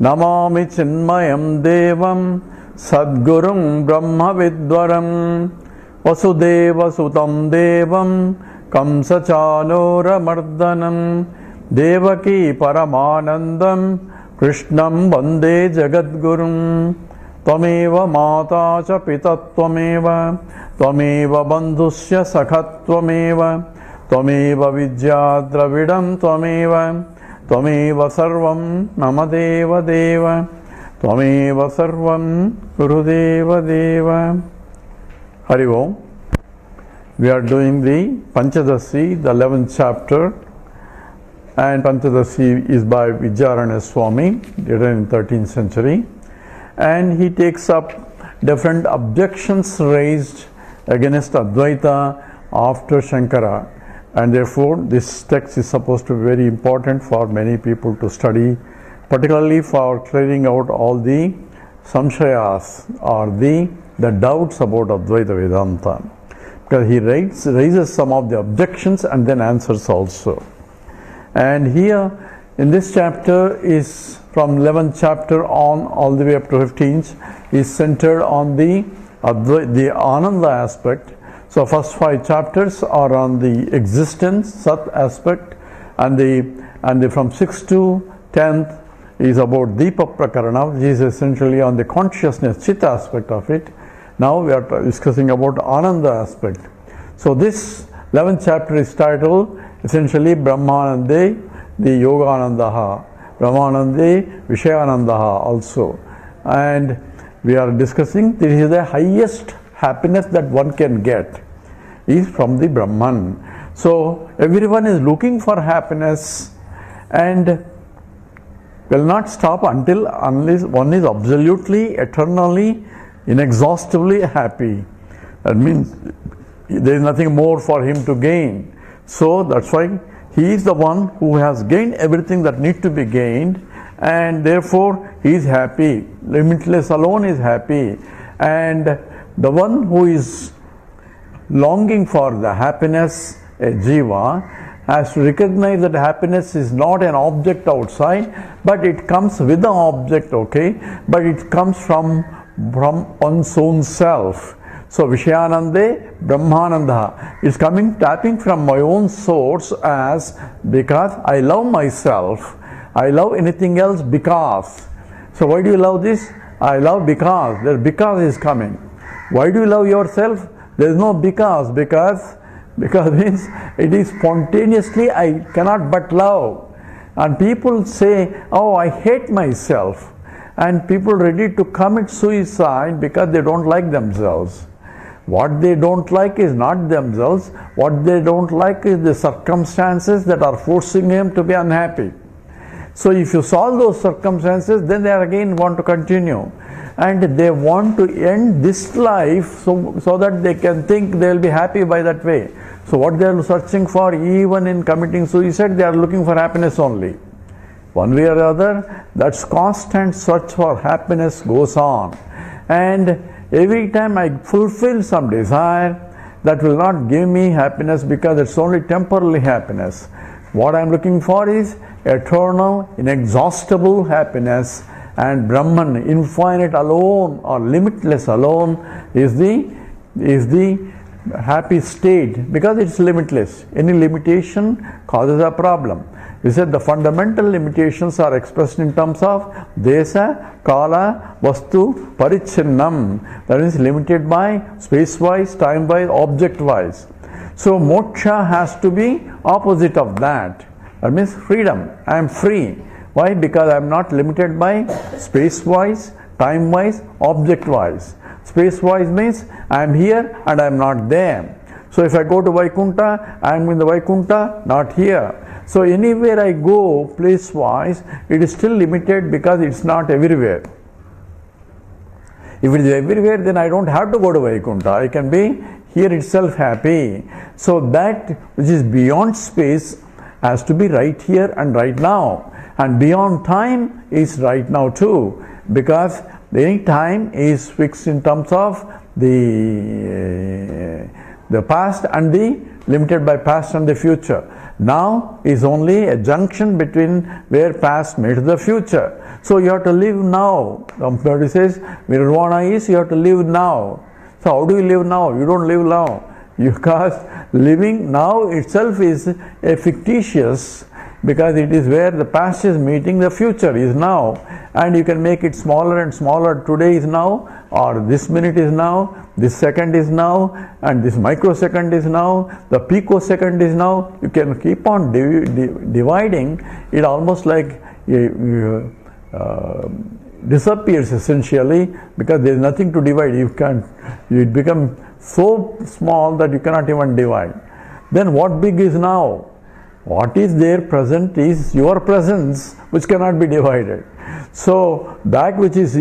Namami Chinmayam Devam Sadgurum Brahma Vidwaram Vasudeva Sutam Devam Kamsachanora Mardanam Devaki Paramanandam Krishnam Vande Jagadgurum Tvameva Mata cha Pita Tvameva Tvameva Bandhusya Sakhatvameva Tvameva Vidya Dravidam Tvameva Tvameva Sarvam Namadeva Deva Tvameva Sarvam Gurudeva Deva. Hari Om. We are doing the Panchadasi, the 11th chapter, and Panchadasi is by Vidyaranya Swami, written in 13th century, and he takes up different objections raised against Advaita after Shankara, and therefore this text is supposed to be very important for many people to study, particularly for clearing out all the samshayas or the doubts about Advaita Vedanta, because he raises some of the objections and then answers also. And here in this chapter is from 11th chapter on all the way up to 15th is centered on the Ananda aspect. So first 5 chapters are on the existence, Sat aspect, and from 6th to 10th is about Deepa Prakarana, which is essentially on the consciousness, Chit aspect of it. Now we are discussing about Ananda aspect. So this 11th chapter is titled essentially Brahmanande, the Yoganandaha, Brahmanande, Vishayanandaha also. And we are discussing this is the highest happiness that one can get is from the Brahman. So everyone is looking for happiness and will not stop unless one is absolutely, eternally, inexhaustibly happy. That means there is nothing more for him to gain. So that's why he is the one who has gained everything that needs to be gained, and therefore he is happy. Limitless alone is happy. And the one who is longing for the happiness, a jiva, has to recognize that happiness is not an object outside, but it comes with the object, okay? But it comes from one's own self. So Vishayanande, Brahmananda is tapping from my own source as because I love myself. I love anything else because. So why do you love this? I love because. The because is coming. Why do you love yourself? There is no because means it is spontaneously I cannot but love. And people say, oh, I hate myself. And people ready to commit suicide because they don't like themselves. What they don't like is not themselves. What they don't like is the circumstances that are forcing them to be unhappy. So if you solve those circumstances, then they again want to continue. And they want to end this life so that they can think they will be happy by that way. So what they are searching for, even in committing suicide, they are looking for happiness only. One way or other, that's constant search for happiness goes on. And every time I fulfill some desire, that will not give me happiness because it's only temporary happiness. What I'm looking for is eternal, inexhaustible happiness, and Brahman, infinite alone or limitless alone, is the happy state because it's limitless. Any limitation causes a problem. We said the fundamental limitations are expressed in terms of Desa, Kala, Vastu, Parichinnam. That is limited by space-wise, time-wise, object-wise. So moksha has to be opposite of that. That means freedom. I am free. Why? Because I am not limited by space-wise, time-wise, object-wise. Space-wise means I am here and I am not there. So if I go to Vaikuntha, I am in the Vaikuntha, not here. So anywhere I go, place-wise, it is still limited because it's not everywhere. If it is everywhere, then I don't have to go to Vaikuntha. I can be here itself happy. So that which is beyond space has to be right here and right now. And beyond time is right now too, because any time is fixed in terms of the the past and the limited by past and the future. Now is only a junction between where past meets the future. So you have to live now. He says nirvana is you have to live now. So how do you live now? You don't live now. Because living now itself is a fictitious, because it is where the past is meeting the future is now, and you can make it smaller and smaller. Today is now, or this minute is now, this second is now, and this microsecond is now, the picosecond is now. You can keep on dividing it, almost like disappears essentially, because there is nothing to divide. It becomes so small that you cannot even divide. Then what big is now? What is there present is your presence, which cannot be divided. So that which is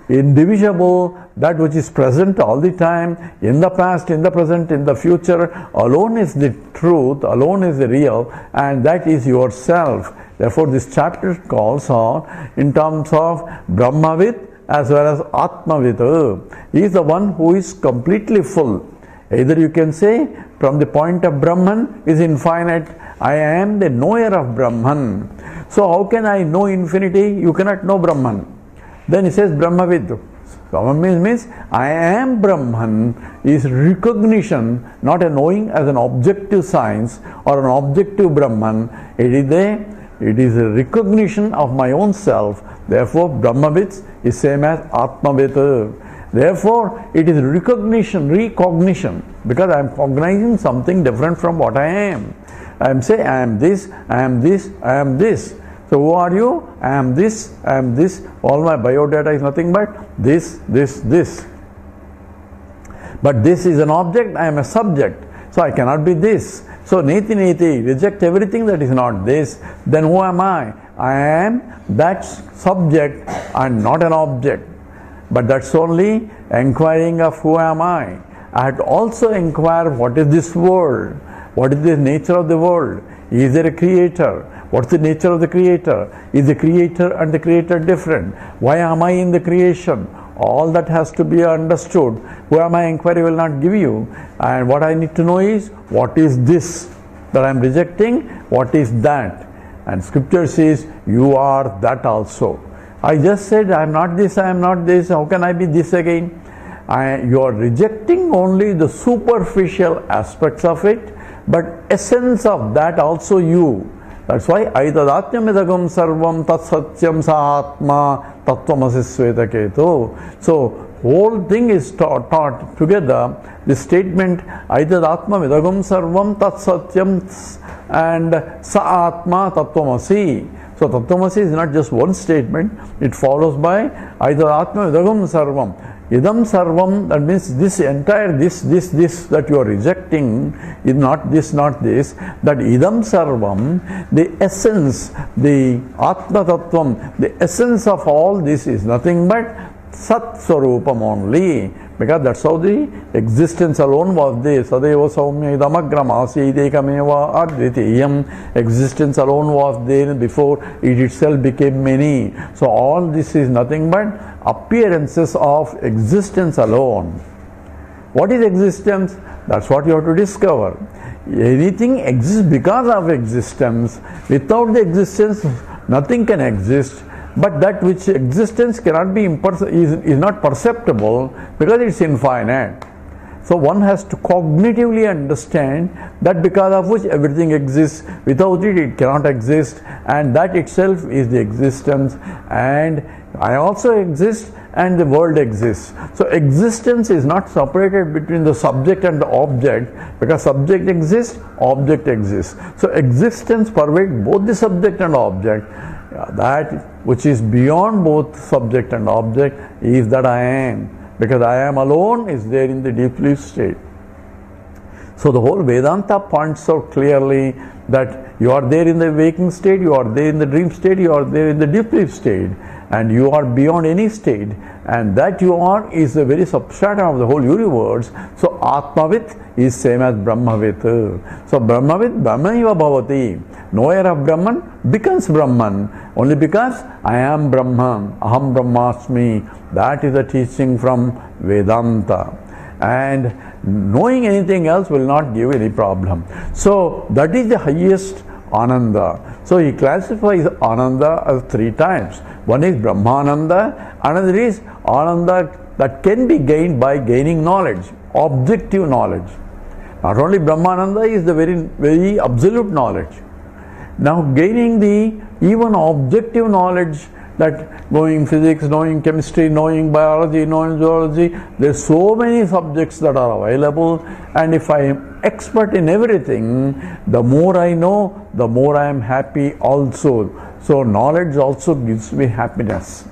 indivisible, that which is present all the time, in the past, in the present, in the future, alone is the truth, alone is the real, and that is yourself. Therefore this chapter calls on in terms of Brahmavit as well as Atmavit. He is the one who is completely full. Either you can say from the point of Brahman is infinite, I am the knower of Brahman. So how can I know infinity? You cannot know Brahman. Then he says Brahmavid. Brahman means I am Brahman is recognition, not a knowing as an objective science or an objective Brahman. It is a recognition of my own self. Therefore Brahmavid is same as Atmavit. Therefore it is recognition, because I am cognizing something different from what I am. I am saying I am this, I am this, I am this. So who are you? I am this, I am this. All my biodata is nothing but this, this, this. But this is an object, I am a subject. So I cannot be this. So neti neti, reject everything that is not this. Then who am I? I am that subject and not an object. But that's only inquiring of who am I. I had to also inquire what is this world? What is the nature of the world? Is there a creator? What's the nature of the creator? Is the creator and the creator different? Why am I in the creation? All that has to be understood. Who am I? Inquiry will not give you. And what I need to know is, what is this that I am rejecting? What is that? And scripture says, you are that also. I just said I am not this, I am not this. How can I be this again? You are rejecting only the superficial aspects of it, but essence of that also you. That's why Aitadatyamidagam sarvam tat satyam sa atma tattvamasi svetaketu. So whole thing is taught together. The statement Aitadatyamidagam sarvam tat satyam and sa atma tattvamasi. So Tattvamasi is not just one statement, it follows by either Atma Idagam Sarvam. Idam Sarvam, that means this entire this that you are rejecting is not this, not this. That Idam Sarvam, the essence, the Atma Tattvam, the essence of all this is nothing but Sat Swarupam only. Because that's how the existence alone was there. Sadeva Saumya Idamagram Asidekameva Advitiyam. Existence alone was there before it itself became many. So all this is nothing but appearances of existence alone. What is existence? That's what you have to discover. Anything exists because of existence. Without the existence, nothing can exist. But that which existence cannot be is not perceptible because it's infinite. So one has to cognitively understand that because of which everything exists. Without it, it cannot exist, and that itself is the existence. And I also exist, and the world exists. So existence is not separated between the subject and the object, because subject exists, object exists. So existence pervades both the subject and object. That which is beyond both subject and object is that I am. Because I am alone is there in the deep sleep state. So the whole Vedanta points out clearly that you are there in the waking state, you are there in the dream state, you are there in the deep sleep state, and you are beyond any state, and that you are is the very substratum of the whole universe. So Atmavit is same as Brahmavit. So Brahmavit Brahmaiva Bhavati. Knower of Brahman becomes Brahman only because I am Brahman, Aham Brahmasmi. That is the teaching from Vedanta. and knowing anything else will not give any problem. So that is the highest Ananda. So he classifies Ananda as three types. One is Brahmananda, another is Ananda that can be gained by gaining knowledge, objective knowledge. Not only Brahmananda is the very absolute knowledge. Now gaining the even objective knowledge, that knowing physics, knowing chemistry, knowing biology, knowing zoology, there's so many subjects that are available, and if I am expert in everything, the more I know, the more I am happy also. So knowledge also gives me happiness.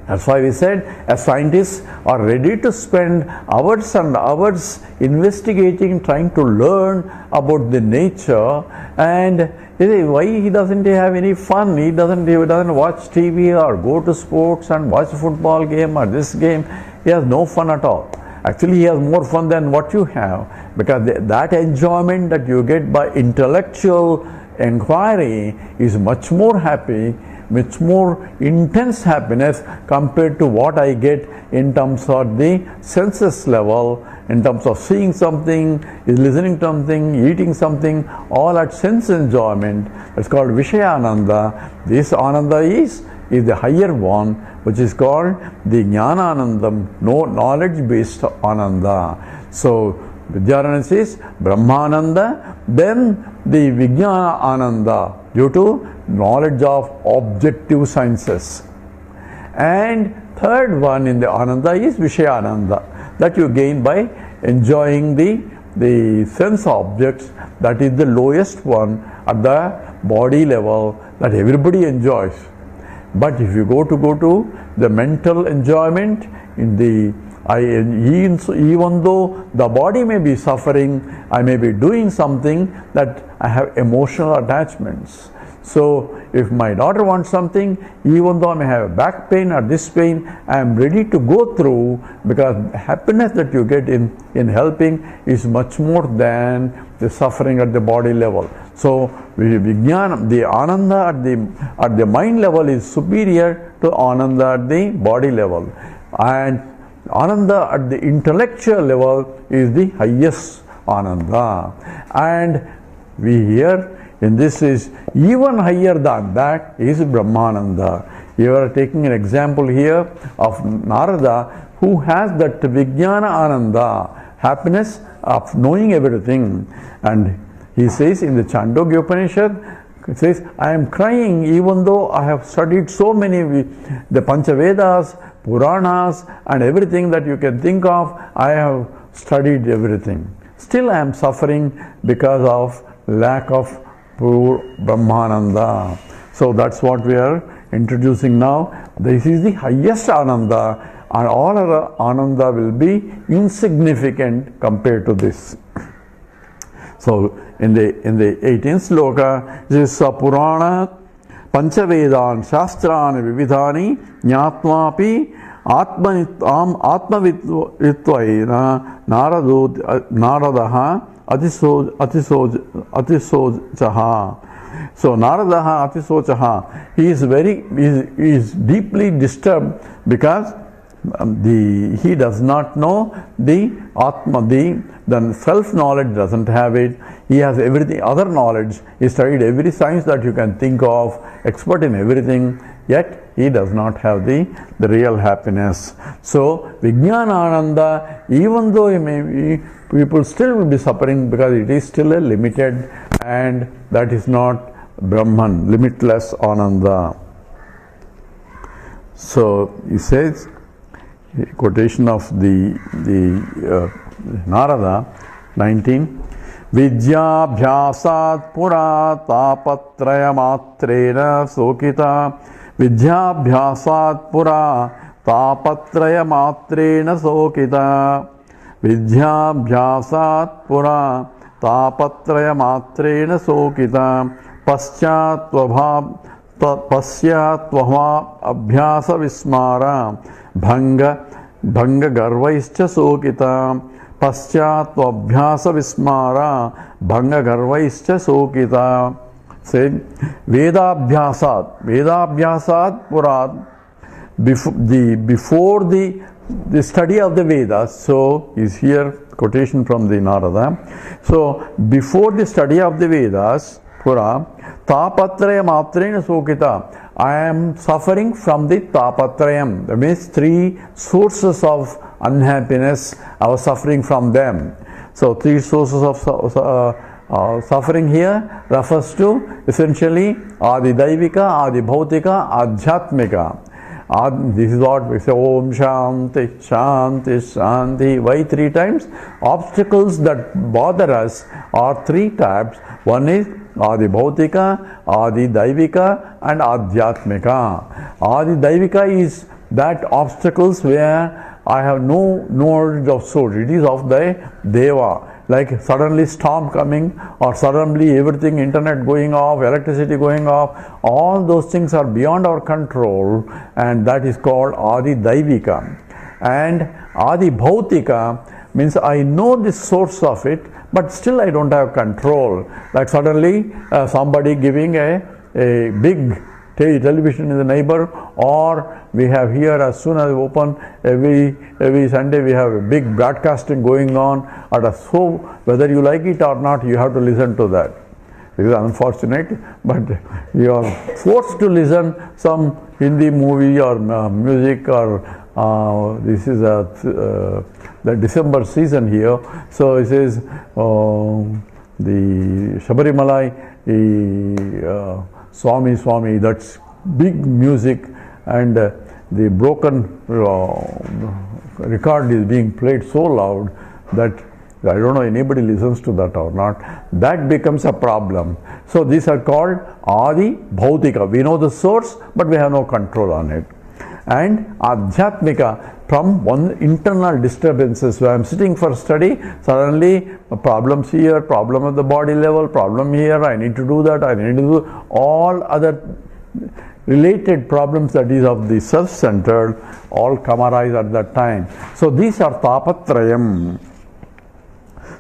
That's why we said, as scientists are ready to spend hours and hours investigating, trying to learn about the nature, and why he doesn't have any fun? He doesn't watch TV or go to sports and watch a football game or this game. He has no fun at all. Actually, he has more fun than what you have, because that enjoyment that you get by intellectual inquiry is much more happy, much more intense happiness compared to what I get in terms of the senses level, in terms of seeing something, listening to something, eating something, all at sense enjoyment. It's called Vishayananda. This Ananda is the higher one, which is called the Jnananandam, knowledge-based Ananda. So Vidyaranya says Brahmananda, then the Vijnana Ananda, due to knowledge of objective sciences. And third one in the Ananda is Vishayananda, that you gain by enjoying the sense objects. That is the lowest one at the body level that everybody enjoys. But if you go to the mental enjoyment, even though the body may be suffering, I may be doing something that I have emotional attachments. So if my daughter wants something, even though I may have back pain or this pain, I am ready to go through, because the happiness that you get in helping is much more than the suffering at the body level. So the Ananda at the mind level is superior to Ananda at the body level. And Ananda at the intellectual level is the highest Ananda. And we hear in this is even higher than that is Brahmananda. You are taking an example here of Narada, who has that Vijnana Ananda, happiness of knowing everything. And he says in the Chandogya Upanishad, it says, I am crying even though I have studied so many, the Panchavedas, Puranas and everything that you can think of, I have studied everything. Still I am suffering because of lack of pure Brahmananda. So that's what we are introducing now. This is the highest Ananda, and all other Ananda will be insignificant compared to this. So in the 18th sloka, this is Purana Panchavedan Shastrani Vividhani Jnatvapi Atmavitvaina Naradaha Atisojaha. So Naradaha Atisojaha, he is deeply disturbed because he does not know the Atma, the self-knowledge doesn't have it. He has everything, other knowledge. He studied every science that you can think of, expert in everything, yet he does not have the real happiness. So Vijnanananda, even though he may be, people still will be suffering because it is still a limited, and that is not Brahman, limitless Ananda. So he says, quotation of the Narada 19, Vidyabhyasat pura tapatraya matrena sokita Vidyabhyasat pura tapatraya matrena sokita Vidyabhyasat pura tapatraya matrena sokita Pasyatva abhyasa vismara Bhanga garvaischa sokita Pasyatva abhyasa vismara Bhanga garvaischa sokita. Say Vedabhyasat Purat, before the the study of the Vedas. So is here quotation from the Narada. So before the study of the Vedas, Pura, tapatraya matrena sokita. I am suffering from the tapatrayam. That means three sources of unhappiness. I was suffering from them. So three sources of suffering here refers to essentially Adi Daivika, Adi Bhautika, Adhyatmika. This is what we say, Om Shanti, Shanti, Shanti. Why three times? Obstacles that bother us are three types. One is Adi Bhautika, Adi Daivika and Adhyatmika. Adi Daivika is that obstacles where I have no knowledge of source. It is of the Deva. Like suddenly storm coming or suddenly everything, internet going off, electricity going off, all those things are beyond our control, and that is called Adi Daivika. And Adi Bhautika means I know the source of it, but still I don't have control. Like suddenly somebody giving a big television in the neighbor, or we have here as soon as we open every Sunday we have a big broadcasting going on, so whether you like it or not you have to listen to that. It is unfortunate, but you are forced to listen some Hindi movie or music, or this is the December season here, so it says the Shabarimalai Swami Swami, that's big music, and the broken record is being played so loud that I don't know anybody listens to that or not. That becomes a problem. So these are called Adi Bhautika. We know the source, but we have no control on it. And Adhyatmika, from one internal disturbances. So I am sitting for study, suddenly problems here, problem at the body level, problem here, I need to do that, I need to do all other related problems that is of the self-centered, all come arise at that time. So these are tapatrayam.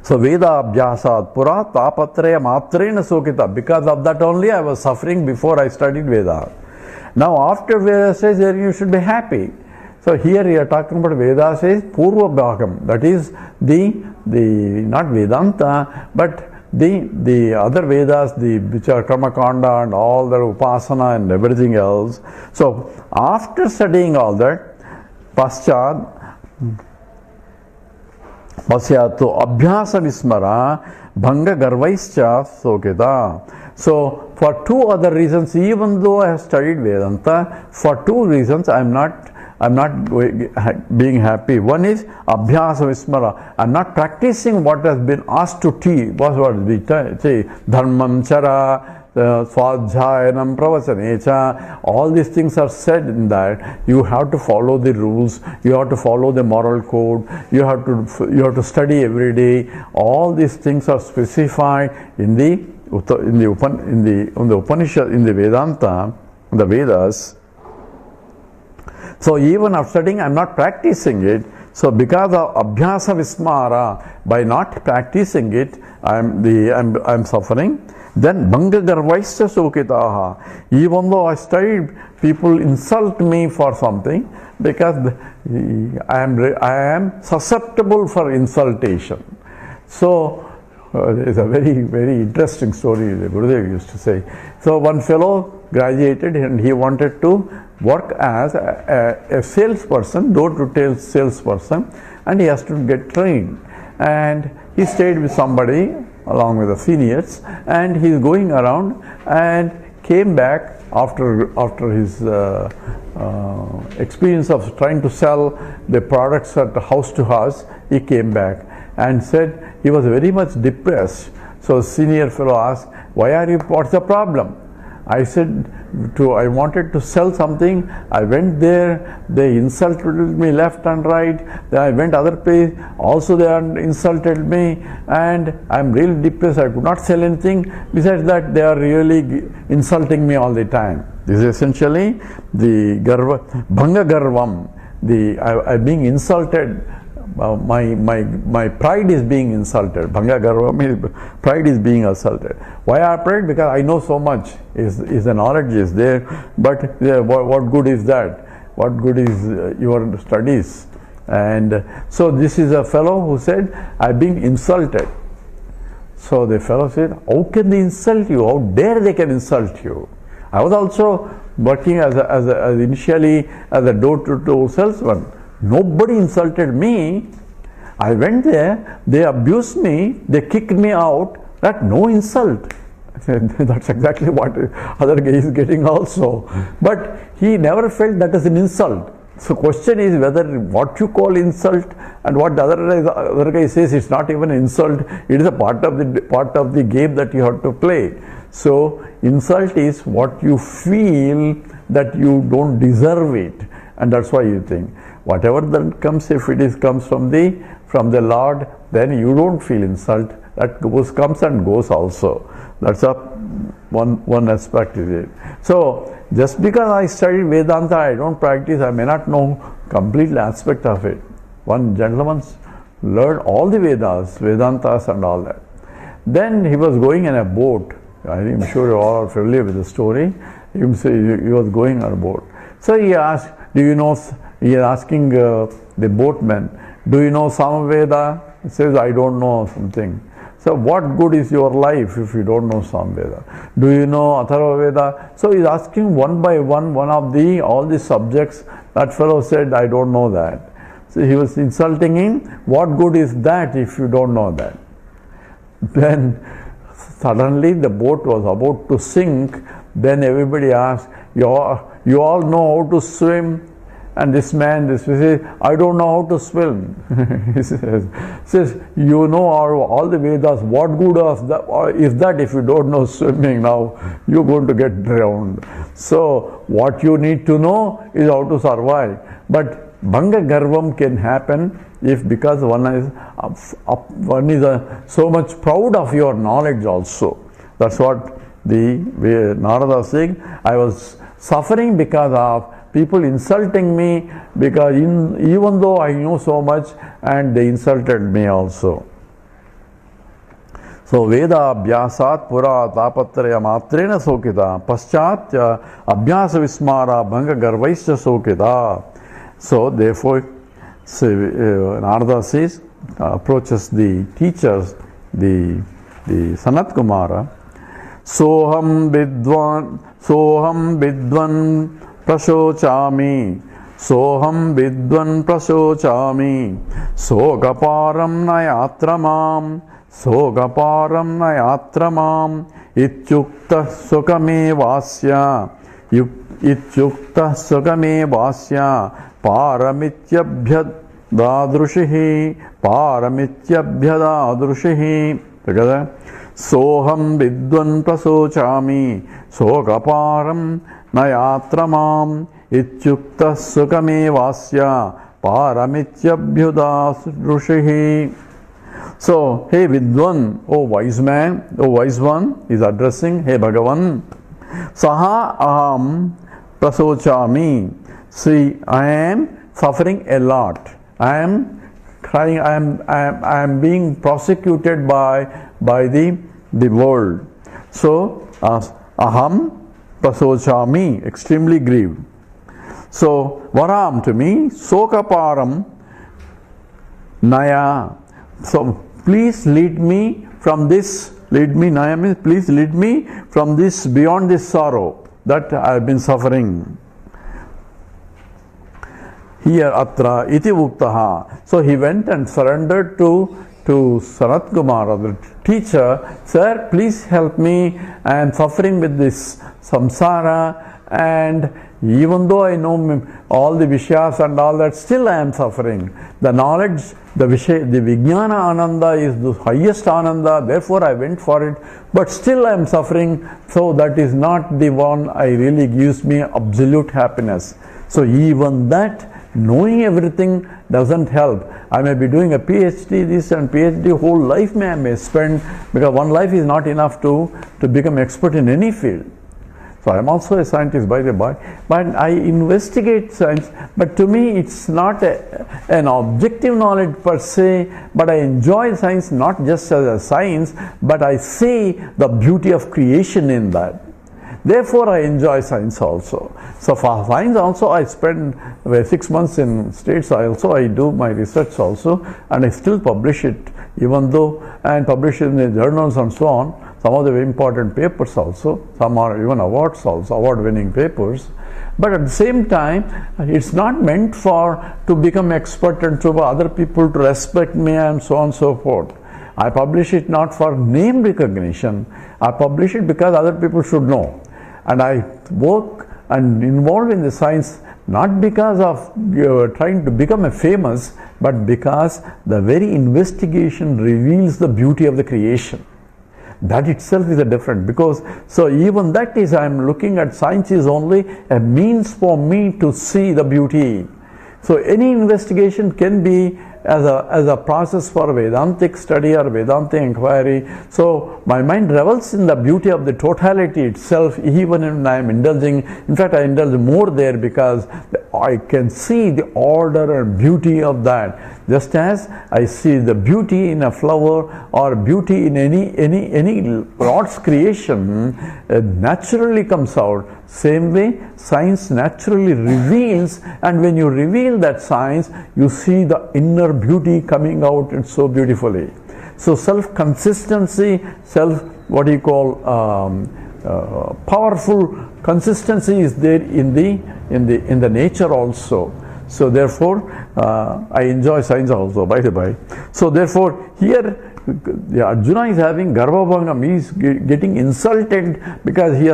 So Veda Abhyasat Pura tapatraya matrena sokita. Because of that only I was suffering before I studied Veda. Now after Veda says here you should be happy. So here we are talking about Veda says Purva Bhagam. That is the not Vedanta, but the other Vedas, which are Karma Kanda and all the Upasana and everything else. So after studying all that, Paschat Pasyato Abhyasa Vismara Bhanga Garvaischa Soketa. So for two other reasons, even though I have studied Vedanta, for two reasons I'm not being happy. One is Abhyasa Vismara. I'm not practicing what has been asked to teach. What we say? Dharmam Chara, Swadhyayanam Pravachanecha. All these things are said in that. You have to follow the rules. You have to follow the moral code. You have to study every day. All these things are specified in the Upanishad, in the Vedanta, in the Vedas. So even after studying, I am not practicing it. So because of Abhyasa Vismara, by not practicing it, I am suffering. Then Bhanga Garvaisya Sokitaha. Even though I studied, people insult me for something because I am susceptible for insultation. So it's a very, very interesting story the Gurudev used to say. So one fellow graduated and he wanted to work as a salesperson, door-to-door salesperson, and he has to get trained. And he stayed with somebody along with the seniors, and he is going around and came back after his experience of trying to sell the products at house to house. He came back and said he was very much depressed. So senior fellow asked, what's the problem? I said, I wanted to sell something. I went there, they insulted me left and right. Then I went other place, also they insulted me, and I'm really depressed. I could not sell anything. Besides that, they are really insulting me all the time. This is essentially the Bhanga Garvam. I'm being insulted. My pride is being insulted. Bhanga Garva, pride is being assaulted. Why our pride? Because I know so much. Is the knowledge is there, but what good is that? What good is your studies? And so this is a fellow who said, I'm being insulted. So the fellow said, how can they insult you? How dare they can insult you? I was also working as initially as a door-to-door salesman. Nobody insulted me. I went there, they abused me, they kicked me out. That no insult. I said, that's exactly what other guy is getting also. But he never felt that as an insult. So question is whether what you call insult and what the other guy says it's not even an insult. It is a part of the game that you have to play. So insult is what you feel that you don't deserve it, and that's why you think whatever that comes, if it comes from the Lord, then you don't feel insult. That comes and goes also. That's one aspect of it. So just because I studied Vedanta, I don't practice, I may not know complete aspect of it. One gentleman learned all the Vedas, Vedantas and all that. Then he was going in a boat. I'm sure you all are familiar with the story. He was going on a boat. So he asked, he is asking the boatman, do you know Samaveda? He says, I don't know something. So what good is your life if you don't know Samveda? Do you know Atharva Veda? So he's asking one by one of all the subjects. That fellow said, I don't know that. So he was insulting him. What good is that if you don't know that? Then suddenly the boat was about to sink. Then everybody asked, you all know how to swim? And this says, I don't know how to swim. He says, you know all the Vedas, what good is that if you don't know swimming now? You're going to get drowned. So what you need to know is how to survive. But Bhanga Garvam can happen if because one is so much proud of your knowledge also. That's what the Narada is saying. I was suffering because of people insulting me, because even though I knew so much and they insulted me also. So Veda Abhyasat Pura Tapatraya Matrena Sokita Paschatya Abhyasa Vismara Bhanga Garvaisya Sokita. So therefore Narada says, approaches the teachers, the Sanat Kumara, Soham Vidwan Prashochami, Soham Vidwan Prashochami, Sogaparam Nayatramam, Ityukta Sukame Vasya, Paramityabhyadadrushihi. Together. Soham Vidwan Prasochami, Sogaparam Nayatramam, Ityukta Sukame Vasya, Paramityabhyadadrushihi. So, hey Vidwan, oh wise man, oh wise one, is addressing, hey Bhagavan, Saha Aham Prasochami. See, I am suffering a lot. I am crying, I am being prosecuted by the world. So, Aham Prasochami, extremely grieved. So, Varam to me, Sokaparam Naya. So, please lead me from this, Naya means please lead me from this, beyond this sorrow that I have been suffering. Here Atra iti uktaha. So he went and surrendered to Sanat Kumara, the teacher. Sir, please help me. I am suffering with this samsara, and even though I know all the Vishyas and all that, still I am suffering. The knowledge, the Vijnana Ananda is the highest Ananda, therefore I went for it, but still I am suffering, so that is not the one I really gives me absolute happiness. So even that, knowing everything doesn't help. I may be doing a PhD, this and PhD, whole life I may spend, because one life is not enough to become expert in any field. So I am also a scientist by the by, but I investigate science, but to me it's not an objective knowledge per se, but I enjoy science not just as a science, but I see the beauty of creation in that. Therefore, I enjoy science also. So for science also, I spend 6 months in States. I do my research also, and I still publish it, even though, and publish it in the journals and so on. Some of the very important papers also. Some are even awards also, award-winning papers. But at the same time, it's not meant to become expert and for other people to respect me and so on and so forth. I publish it not for name recognition. I publish it because other people should know. And I work and involve in the science not because of trying to become a famous, but because the very investigation reveals the beauty of the creation. That itself is a different, because so even that is, I am looking at science is only a means for me to see the beauty. So any investigation can be as a process for Vedantic study or Vedantic inquiry. So my mind revels in the beauty of the totality itself, even when I am indulging. In fact, I indulge more there because I can see the order and beauty of that. Just as I see the beauty in a flower or beauty in any God's creation naturally comes out. Same way, science naturally reveals, and when you reveal that science, you see the inner beauty coming out and so beautifully. So self-consistency, powerful consistency is there in the nature also. So therefore, I enjoy science also, by the by. So therefore, here Arjuna is having Garbhabhangam. He is getting insulted because he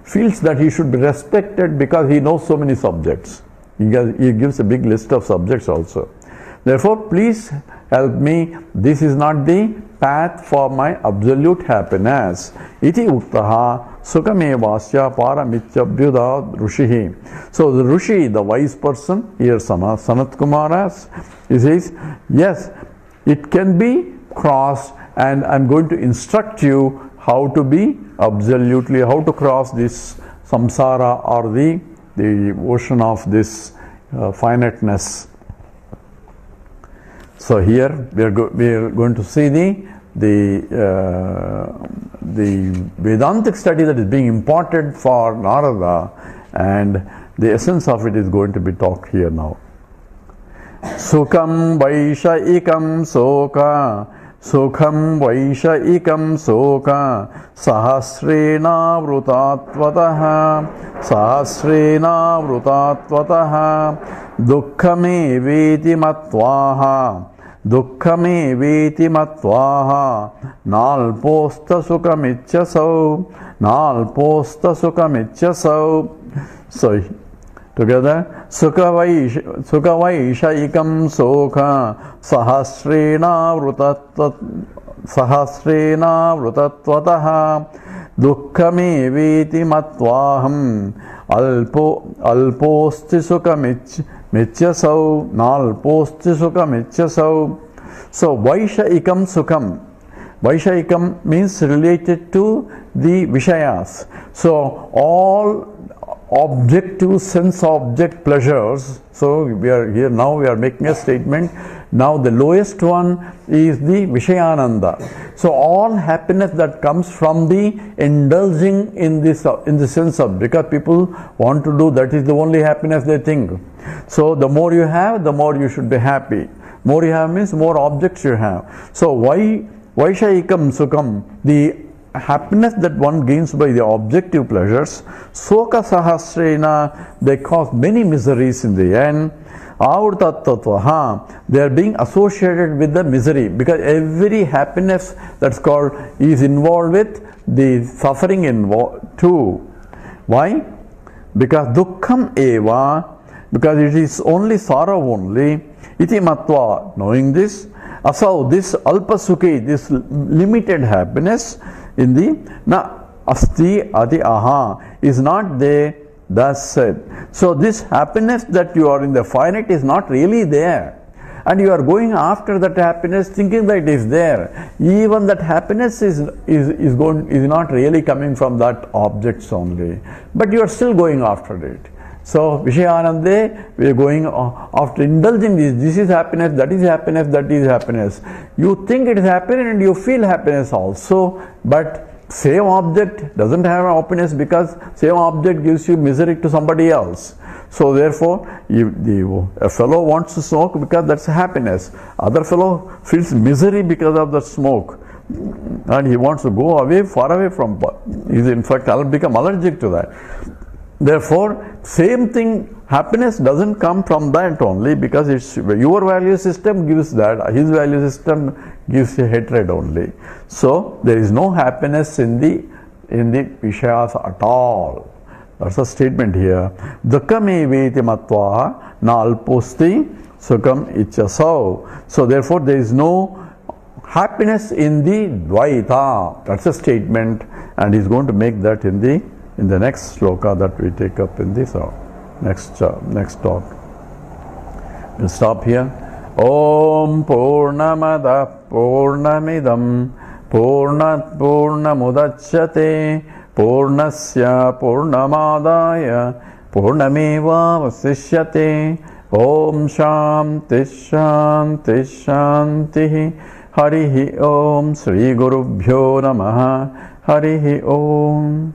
feels that he should be respected because he knows so many subjects. He gives a big list of subjects also. Therefore, please help me. This is not the path for my absolute happiness. Iti uktaha sukhamevasya paramityabhyuda rushihi. So the Rushi, the wise person, here Sanat Kumara, he says, yes, it can be crossed, and I'm going to instruct you how to how to cross this samsara or the ocean of this finiteness. So here we are going to see the Vedantic study that is being imparted for Narada, and the essence of it is going to be talked here now. Sukham vaishayikam soka, sukham vaishayikam soka, sahasrena vrutatvataha, dukkhame veti matvaha, nalposta sukamichasau. So together, sukavaishayikam soka, sahasrena vrutatvataha, dukkhame veti matvaham, alposti sukamichasau, nalposti sukamichasau. So vaishayikam sukham. Vaishayikam means related to the Vishayas. So all objective sense object pleasures. So we are making a statement. Now the lowest one is the Vishayananda. So all happiness that comes from the indulging in the sense of, because people want to do, that is the only happiness they think. So the more you have, the more you should be happy. More you have means more objects you have. So Vaishayikam Sukham, the happiness that one gains by the objective pleasures, soka sahasrena, they cause many miseries in the end. Avrutatvatvaha, they are being associated with the misery, because every happiness that's called is involved with the suffering too. Why? Because dukkham eva, because it is only sorrow only. Iti matva, knowing this, asau, this alpasukhi, this limited happiness in the na asti adi aha, is not there, thus said. So this happiness that you are in the finite is not really there, and you are going after that happiness thinking that it is there. Even that happiness is not really coming from that objects only, but you are still going after it. So Vishayanande, we are going after indulging this is happiness, that is happiness, that is happiness. You think it is happiness and you feel happiness also, but same object doesn't have happiness because same object gives you misery to somebody else. So therefore, a fellow wants to smoke because that's happiness. Other fellow feels misery because of the smoke, and he wants to go away, far away from. He's in fact become allergic to that. Therefore, same thing. Happiness doesn't come from that only, because it's your value system gives that. His value system gives you hatred only. So there is no happiness in the Vishayas at all. That's a statement here. Dukkam eveti matva na alposti sukam ichasau. So therefore there is no happiness in the Dvaita. That's a statement, and he's going to make that in the next sloka that we take up in this next talk. We'll stop here. Om Purnamada Purnamidam Purnat Purnamudachyate Purnasya Purnamadaya Purnameva Vasishyate. Om Shanti Shanti Shanti. Harihi Om. Sri Gurubhyo Namaha. Harihi Om.